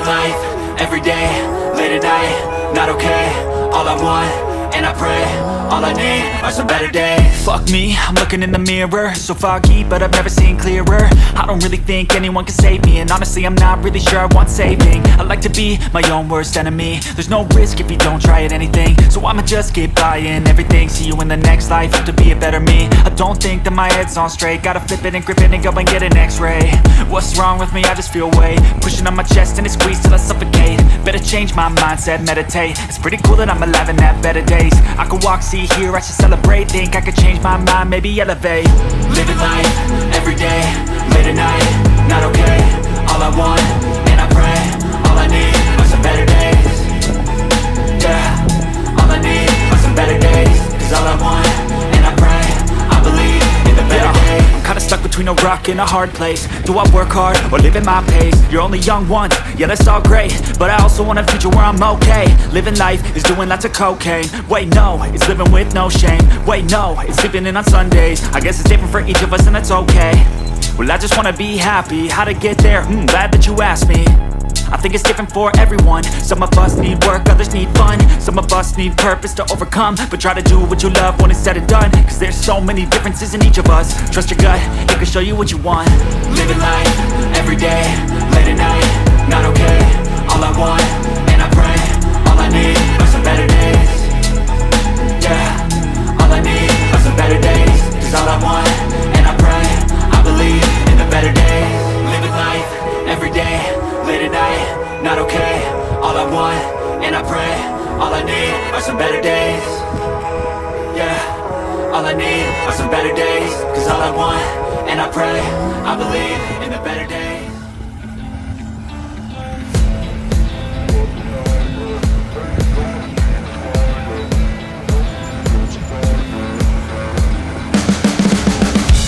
life, everyday, late at night, not okay. All I want, and I pray, all I need are some better days. Fuck me, I'm looking in the mirror, so foggy, but I've never seen clearer. I don't really think anyone can save me, and honestly I'm not really sure I want saving. I like to be my own worst enemy. There's no risk if you don't try at anything, so I'ma just keep buying everything. See you in the next life, have to be a better me. I don't think that my head's on straight, gotta flip it and grip it and go and get an x-ray. What's wrong with me? I just feel weight pushing on my chest and it squeezes till I suffocate. Better change my mindset, meditate. It's pretty cool that I'm alive and have better days. I could walk, see, hear, I should celebrate. Think I could change my mind, maybe elevate. Living life, everyday, late at night, not okay. All I want, and I pray, all I need are some better days. Yeah, all I need are some better days. Cause all I want, and I pray, I believe in the better days. I'm kinda stuck between a rock and a hard place. Do I work hard or live at my pace? You're only young once, yeah that's all great, but I also want a future where I'm okay. Living life is doing lots of cocaine. Wait no, it's living with no shame. Wait no, it's sleeping in on Sundays. I guess it's different for each of us and that's okay. Well I just wanna be happy, how to get there? Glad that you asked me. I think it's different for everyone. Some of us need work, others need fun. Some of us need purpose to overcome. But try to do what you love when it's said and done, cause there's so many differences in each of us. Trust your gut, it can show you what you want. Living life, everyday, late at night, not okay. All I want, and I pray, all I need are some better days. Yeah, all I need are some better days. Cause all I want, and I pray, I believe in the better days. Living life, everyday, late at night, not okay. All I want, and I pray, all I need are some better days. Yeah, all I need are some better days. Cause all I want, and I pray, I believe in the better days.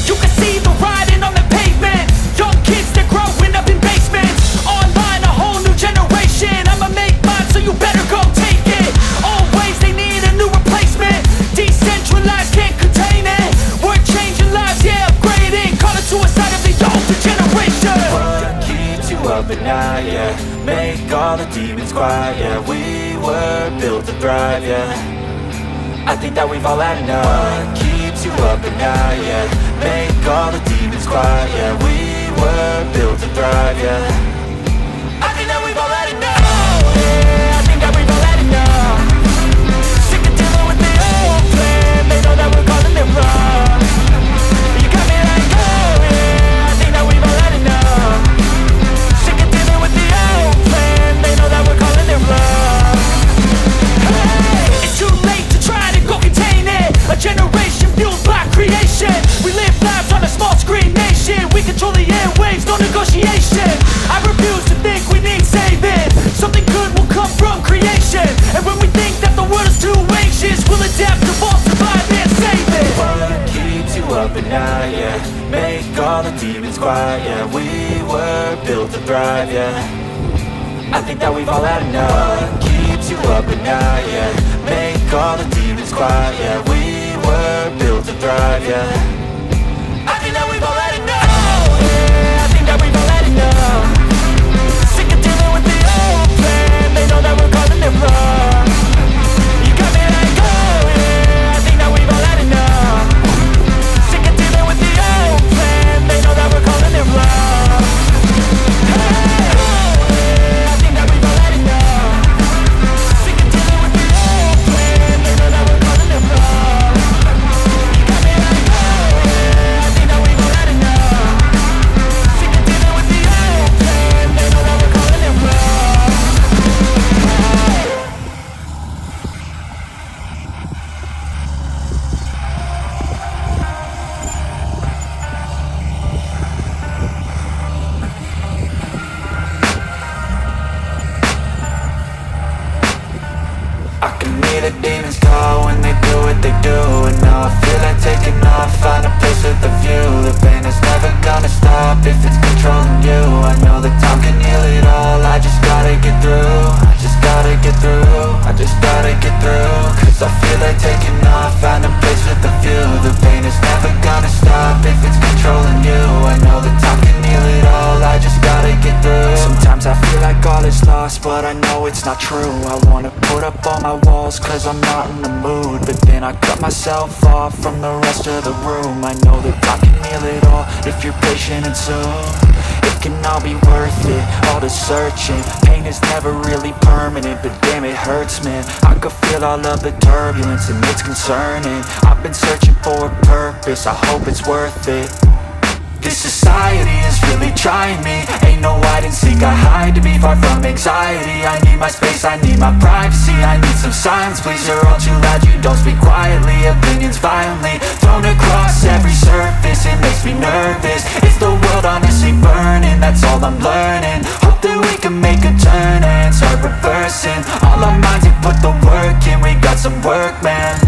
You can see the writing on the pavement. Young kids, they're growing up in basements. Online, a whole new generation. I'ma make mine, so you better go take it. Always they need a new replacement. Decentralized, can't contain it. We're changing lives, yeah, upgrading. Call it suicide of the older generation. What keeps you up at night, yeah? Make all the demons quiet, yeah. We were built to thrive, yeah. I think that we've all had enough. What keeps you up at night, yeah? Make all the demons quiet, yeah. We were built to thrive, yeah. I think that we've all had enough. Yeah, I think that we've all had enough. Sick of dealing with the old plan. They know that we're calling it wrong. You got me like, oh yeah, I think that we've all had enough. Sick of dealing with the old plan. They know that we're calling it wrong. Hey, it's too late to try to go contain it. A generation fueled by creation. We live lives on a small screen nation. We control the airwaves, no negotiation. I refuse to think we need saving. Something good will come from creation. And when we think that the world is too anxious, we'll adapt, evolve, survive and save it. What keeps you up at night, yeah? Make all the demons quiet, yeah. We were built to thrive, yeah. I think that we've all had enough. What keeps you up at night, yeah? Make all the demons quiet, yeah. We were built to thrive, yeah. I think that we've all had enough. Yeah, I think that we've all had enough. Sick of dealing with the old plan. They know that we're calling it wrong. You got me like, oh yeah, I think that we've all had enough. Sick of dealing with the old plan. They know that we're calling it wrong. Hey, oh yeah, I think that we've all had enough. Sick of dealing with the old plan. They know that we're calling it wrong. You got me like, oh yeah, I think that we've all had enough. Sick of dealing with the old plan. They know that we're calling it wrong. I can hear the demons call when they do what they do. And now I feel like taking off, find a place with a view. The pain is never gonna stop if it's controlling you. I know that time can heal it all, I just gotta get through. I just gotta get through, I just gotta get through. Cause I feel like taking off, find a place with a view. The pain is never gonna stop if it's controlling you. I know that time can heal it all, I just gotta get through. Sometimes I feel like all is lost, it's not true. I wanna put up all my walls cause I'm not in the mood, but then I cut myself off from the rest of the room. I know that I can heal it all if you're patient and soon it can all be worth it, all the searching. Pain is never really permanent, but damn it hurts, man. I could feel all of the turbulence and it's concerning. I've been searching for a purpose, I hope it's worth it. This society is really trying me. Ain't no hide and seek, I hide to be far from anxiety. I need my space, I need my privacy. I need some silence, please, you're all too loud. You don't speak quietly, opinions violently thrown across every surface. It makes me nervous, is the world honestly burning? That's all I'm learning. Hope that we can make a turn and start reversing all our minds and put the work in. We got some work, man.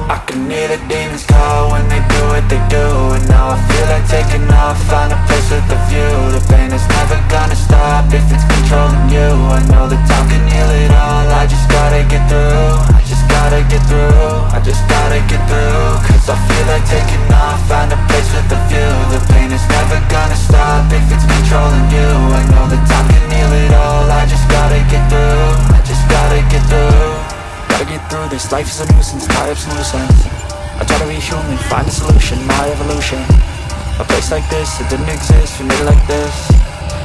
I can hear the demons call when they do what they do, and now I feel like taking off, find a place with a view. The pain is never gonna stop if it's controlling you. I know that time can heal it all, I just gotta get through. I just gotta get through, I just gotta get through. Cause I feel like taking off, find a place with a view. The pain is never gonna stop if it's controlling you. I know that time can heal it all, I just gotta get through. I just gotta get through. Gotta get through this, life is a nuisance, tie up some loose ends. I try to be human, find a solution, my evolution. A place like this, it didn't exist, we made it like this.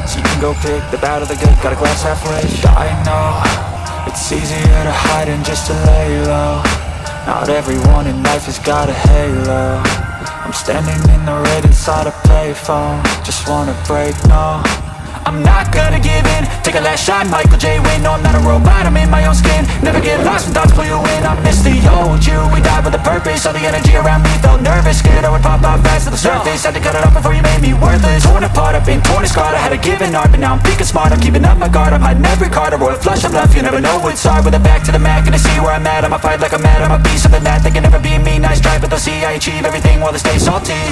So you can go pick the bad or the good, got a glass halfway. I know, it's easier to hide than just to lay low. Not everyone in life has got a halo. I'm standing in the red inside a payphone. Just wanna break, no, I'm not gonna give in. Take a last shot, Michael J. Win. No, I'm not a robot, I'm in my own skin. Never get lost when thoughts pull you in. I miss the old you, we died with a purpose. All the energy around me felt nervous, scared I would pop off fast to the surface. Had to cut it off before you made me worthless. Torn apart, I've been torn and scarred. I had a given art, but now I'm thinking smart. I'm keeping up my guard, I'm hiding every card. A royal flush of love, you never know what's hard. With a back to the mat, gonna see where I'm at. I'ma fight like I'm mad, I'ma be something that they can never be me. Nice try, but they'll see I achieve everything while they stay salty.